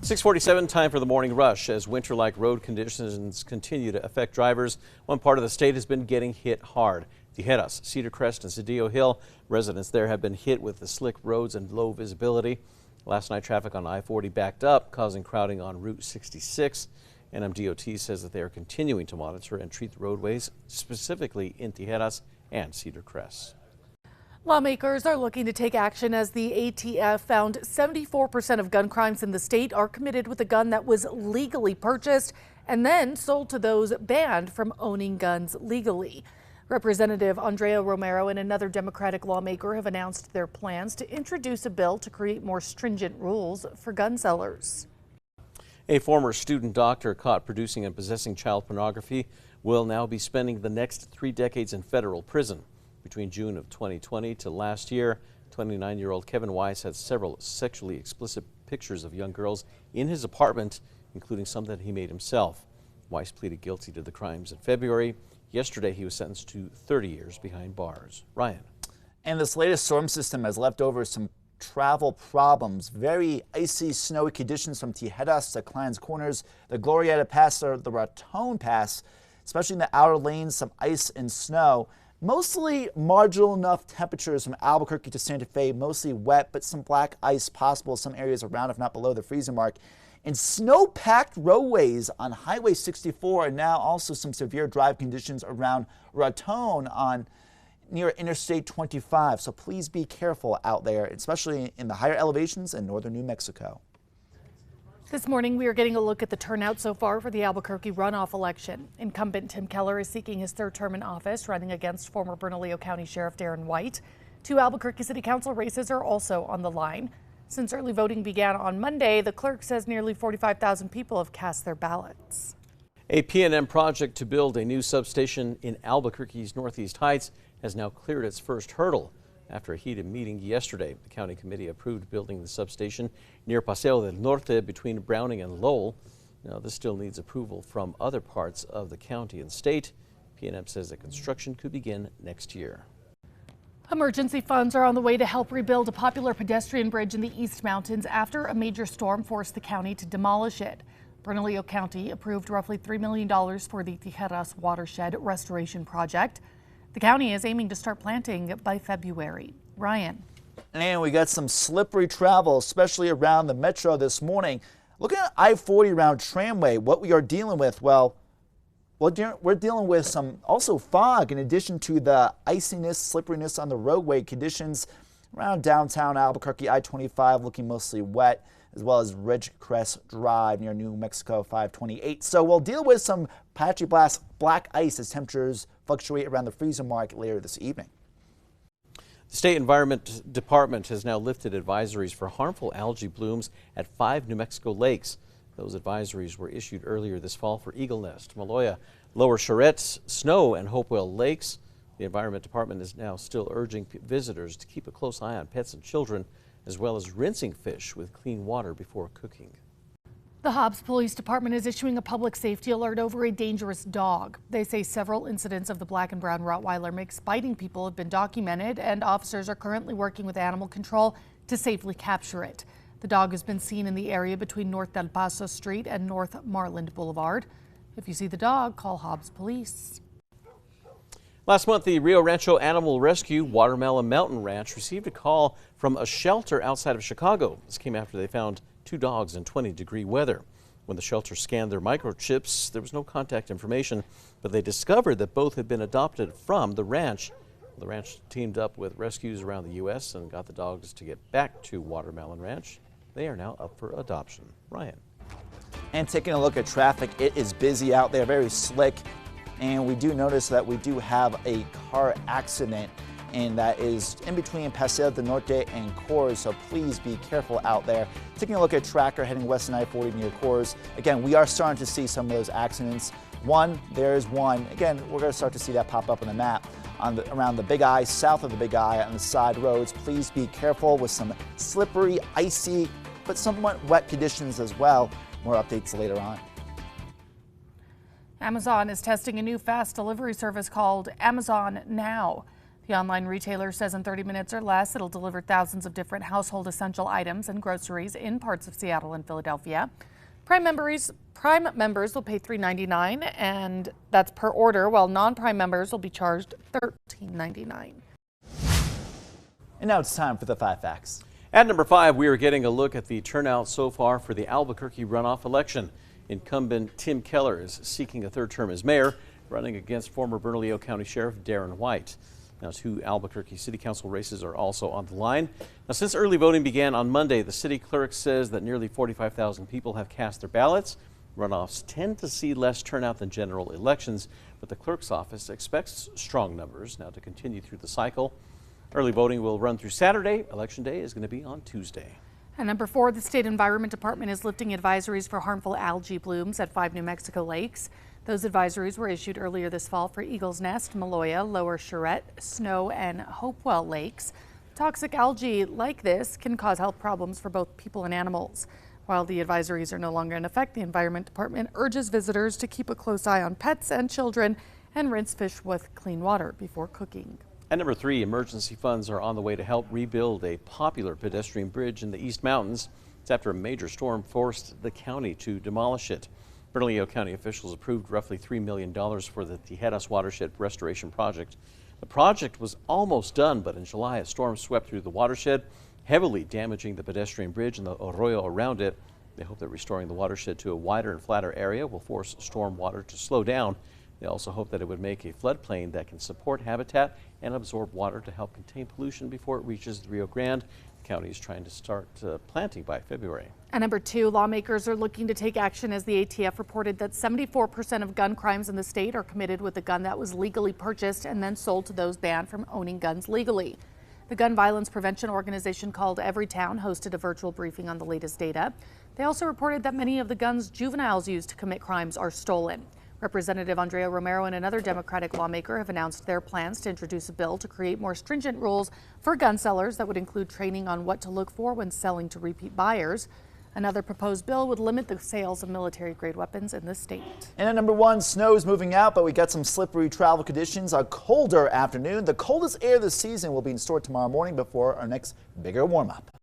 6:47, time for the morning rush. As winter-like road conditions continue to affect drivers, one part of the state has been getting hit hard. Tijeras, Cedar Crest, and Cedillo Hill residents there have been hit with the slick roads and low visibility. Last night, traffic on I-40 backed up, causing crowding on Route 66. NMDOT says that they are continuing to monitor and treat the roadways, specifically in Tijeras and Cedar Crest. Lawmakers are looking to take action as the ATF found 74% of gun crimes in the state are committed with a gun that was legally purchased and then sold to those banned from owning guns legally. Representative Andrea Romero and another Democratic lawmaker have announced their plans to introduce a bill to create more stringent rules for gun sellers. A former student doctor caught producing and possessing child pornography will now be spending the next 3 decades in federal prison. Between June of 2020 to last year, 29-year-old Kevin Weiss had several sexually explicit pictures of young girls in his apartment, including some that he made himself. Weiss pleaded guilty to the crimes in February. Yesterday, he was sentenced to 30 years behind bars. Ryan. And this latest storm system has left over some travel problems. Very icy, snowy conditions from Tijeras to Klein's Corners, the Glorieta Pass, or the Raton Pass, especially in the outer lanes, some ice and snow. Mostly marginal enough temperatures from Albuquerque to Santa Fe, mostly wet, but some black ice possible. Some areas around, if not below, the freezing mark. And snow-packed roadways on Highway 64, and now also some severe drive conditions around Raton on near Interstate 25. So please be careful out there, especially in the higher elevations in northern New Mexico. This morning, we are getting a look at the turnout so far for the Albuquerque runoff election. Incumbent Tim Keller is seeking his 3rd term in office, running against former Bernalillo County Sheriff Darren White. 2 Albuquerque City Council races are also on the line. Since early voting began on Monday, the clerk says nearly 45,000 people have cast their ballots. A P&M project to build a new substation in Albuquerque's Northeast Heights has now cleared its first hurdle. After a heated meeting yesterday, the county committee approved building the substation near Paseo del Norte between Browning and Lowell. Now, this still needs approval from other parts of the county and state. P&M says that construction could begin next year. Emergency funds are on the way to help rebuild a popular pedestrian bridge in the East Mountains after a major storm forced the county to demolish it. Bernalillo County approved roughly $3 million for the Tijeras Watershed restoration project. The county is aiming to start planting by February. Ryan. And we got some slippery travel, especially around the metro this morning. Looking at I-40 around Tramway, what we are dealing with, well, we're dealing with some also fog in addition to the iciness, slipperiness on the roadway conditions around downtown Albuquerque. I-25 looking mostly wet, as well as Ridgecrest Drive near New Mexico 528. So we'll deal with some patchy black ice as temperatures fluctuate around the freezing mark later this evening. The State Environment Department has now lifted advisories for harmful algae blooms at 5 New Mexico lakes. Those advisories were issued earlier this fall for Eagle Nest, Maloya, Lower Charette, Snow, and Hopewell lakes. The Environment Department is now still urging visitors to keep a close eye on pets and children, as well as rinsing fish with clean water before cooking. The Hobbs Police Department is issuing a public safety alert over a dangerous dog. They say several incidents of the black and brown Rottweiler mix biting people have been documented, and officers are currently working with animal control to safely capture it. The dog has been seen in the area between North Del Paso Street and North Marland Boulevard. If you see the dog, call Hobbs Police. Last month, the Rio Rancho Animal Rescue Watermelon Mountain Ranch received a call from a shelter outside of Chicago. This came after they found 2 dogs in 20-degree weather. When the shelter scanned their microchips, there was no contact information, but they discovered that both had been adopted from the ranch. The ranch teamed up with rescues around the U.S. and got the dogs to get back to Watermelon Ranch. They are now up for adoption. Ryan. And taking a look at traffic, it is busy out there, very slick. And we do notice that we do have a car accident, and that is in between Paseo del Norte and Coors, so please be careful out there. Taking a look at Tracker heading west on I-40 near Coors. Again, we are starting to see some of those accidents. There's one. Again, we're going to start to see that pop up on the map around the Big I, south of the Big I on the side roads. Please be careful with some slippery, icy, but somewhat wet conditions as well. More updates later on. Amazon is testing a new fast delivery service called Amazon Now. The online retailer says in 30 minutes or less, it'll deliver thousands of different household essential items and groceries in parts of Seattle and Philadelphia. Prime members will pay $3.99, and that's per order, while non-Prime members will be charged $13.99. And now it's time for the 5 facts. At number 5, we are getting a look at the turnout so far for the Albuquerque runoff election. Incumbent Tim Keller is seeking a third term as mayor, running against former Bernalillo County Sheriff Darren White. Now, 2 Albuquerque City Council races are also on the line. Now, since early voting began on Monday, the city clerk says that nearly 45,000 people have cast their ballots. Runoffs tend to see less turnout than general elections, but the clerk's office expects strong numbers now to continue through the cycle. Early voting will run through Saturday. Election day is going to be on Tuesday. And number 4, the State Environment Department is lifting advisories for harmful algae blooms at 5 New Mexico lakes. Those advisories were issued earlier this fall for Eagle's Nest, Maloya, Lower Charette, Snow, and Hopewell lakes. Toxic algae like this can cause health problems for both people and animals. While the advisories are no longer in effect, the Environment Department urges visitors to keep a close eye on pets and children and rinse fish with clean water before cooking. At number 3, emergency funds are on the way to help rebuild a popular pedestrian bridge in the East Mountains. It's after a major storm forced the county to demolish it. Bernalillo County officials approved roughly $3 million for the Tijeras Watershed restoration project. The project was almost done, but in July a storm swept through the watershed, heavily damaging the pedestrian bridge and the arroyo around it. They hope that restoring the watershed to a wider and flatter area will force storm water to slow down. They also hope that it would make a floodplain that can support habitat and absorb water to help contain pollution before it reaches the Rio Grande. The county is trying to start planting by February. And number 2, lawmakers are looking to take action as the ATF reported that 74% of gun crimes in the state are committed with a gun that was legally purchased and then sold to those banned from owning guns legally. The gun violence prevention organization called Everytown hosted a virtual briefing on the latest data. They also reported that many of the guns juveniles use to commit crimes are stolen. Representative Andrea Romero and another Democratic lawmaker have announced their plans to introduce a bill to create more stringent rules for gun sellers that would include training on what to look for when selling to repeat buyers. Another proposed bill would limit the sales of military-grade weapons in the state. And at number 1, snow is moving out, but we got some slippery travel conditions. A colder afternoon. The coldest air this season will be in store tomorrow morning before our next bigger warm-up.